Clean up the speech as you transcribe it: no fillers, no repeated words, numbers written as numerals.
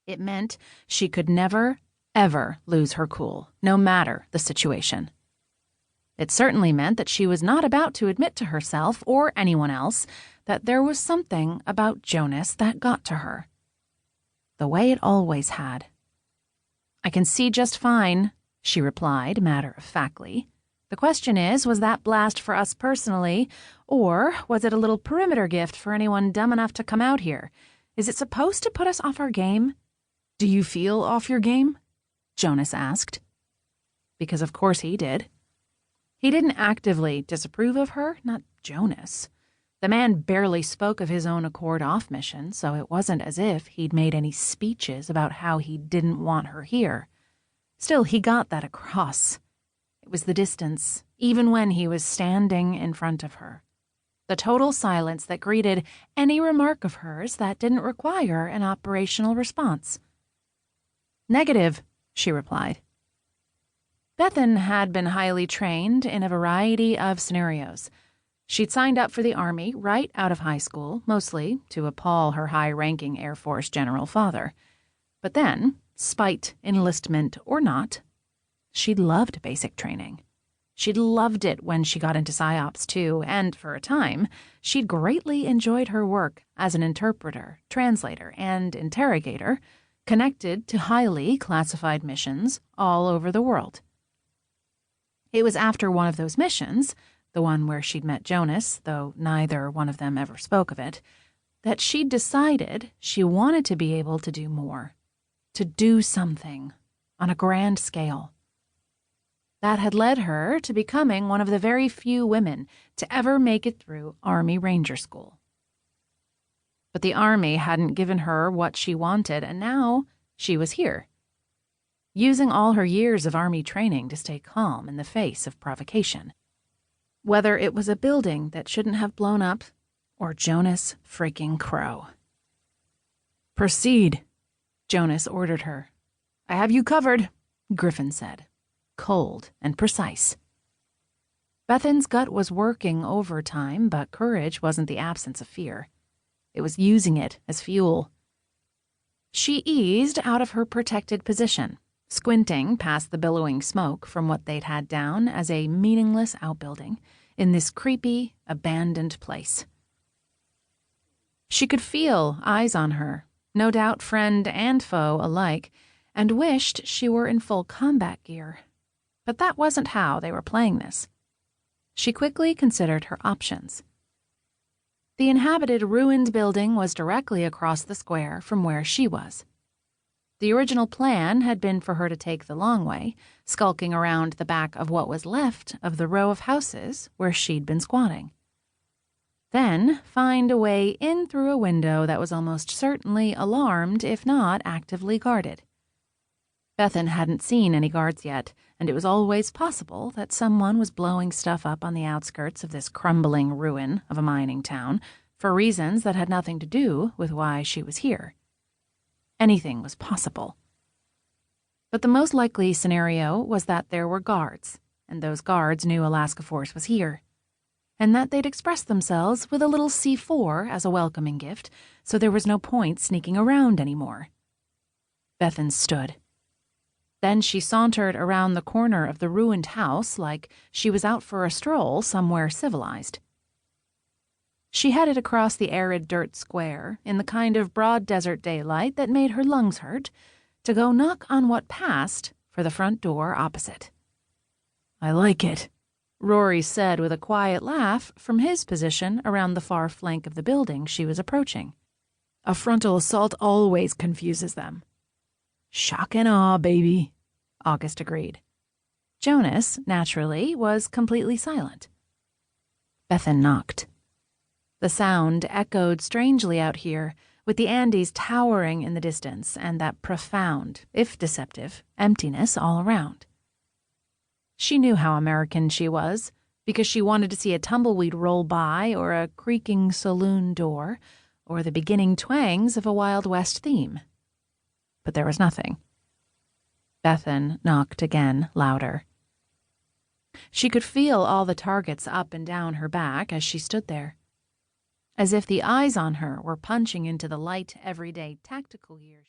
It meant she could never, ever lose her cool, no matter the situation. It certainly meant that she was not about to admit to herself or anyone else that there was something about Jonas that got to her. The way it always had. "I can see just fine," she replied matter-of-factly. "The question is, was that blast for us personally, or was it a little perimeter gift for anyone dumb enough to come out here? Is it supposed to put us off our game?" "Do you feel off your game?" Jonas asked. Because of course he did. He didn't actively disapprove of her, not Jonas. The man barely spoke of his own accord off mission, so it wasn't as if he'd made any speeches about how he didn't want her here. Still, he got that across. It was the distance, even when he was standing in front of her. The total silence that greeted any remark of hers that didn't require an operational response. "Negative," she replied. Bethan had been highly trained in a variety of scenarios. She'd signed up for the Army right out of high school, mostly to appall her high-ranking Air Force general father. But then, spite enlistment or not, she'd loved basic training. She'd loved it when she got into PSYOPs, too, and for a time, she'd greatly enjoyed her work as an interpreter, translator, and interrogator connected to highly classified missions all over the world. It was after one of those missions, the one where she'd met Jonas, though neither one of them ever spoke of it, that she'd decided she wanted to be able to do more, to do something on a grand scale. That had led her to becoming one of the very few women to ever make it through Army Ranger School. But the Army hadn't given her what she wanted, and now she was here, using all her years of Army training to stay calm in the face of provocation. Whether it was a building that shouldn't have blown up, or Jonas freaking Crow. "Proceed," Jonas ordered her. "I have you covered," Griffin said, cold and precise. Bethan's gut was working overtime, but courage wasn't the absence of fear. It was using it as fuel. She eased out of her protected position, squinting past the billowing smoke from what they'd had down as a meaningless outbuilding in this creepy, abandoned place. She could feel eyes on her, no doubt friend and foe alike, and wished she were in full combat gear. But that wasn't how they were playing this. She quickly considered her options. The inhabited ruined building was directly across the square from where she was. The original plan had been for her to take the long way, skulking around the back of what was left of the row of houses where she'd been squatting. Then find a way in through a window that was almost certainly alarmed, if not actively guarded. Bethan hadn't seen any guards yet, and it was always possible that someone was blowing stuff up on the outskirts of this crumbling ruin of a mining town for reasons that had nothing to do with why she was here. Anything was possible. But the most likely scenario was that there were guards, and those guards knew Alaska Force was here, and that they'd expressed themselves with a little C4 as a welcoming gift, so there was no point sneaking around anymore. Bethan stood. Then she sauntered around the corner of the ruined house like she was out for a stroll somewhere civilized. She headed across the arid dirt square in the kind of broad desert daylight that made her lungs hurt to go knock on what passed for the front door opposite. "I like it," Rory said with a quiet laugh from his position around the far flank of the building she was approaching. "A frontal assault always confuses them." "Shock and awe, baby," August agreed. Jonas, naturally, was completely silent. Bethan knocked. The sound echoed strangely out here, with the Andes towering in the distance and that profound, if deceptive, emptiness all around. She knew how American she was, because she wanted to see a tumbleweed roll by or a creaking saloon door or the beginning twangs of a Wild West theme. But there was nothing. Bethan knocked again, louder. She could feel all the targets up and down her back as she stood there, as if the eyes on her were punching into the light, everyday tactical gear.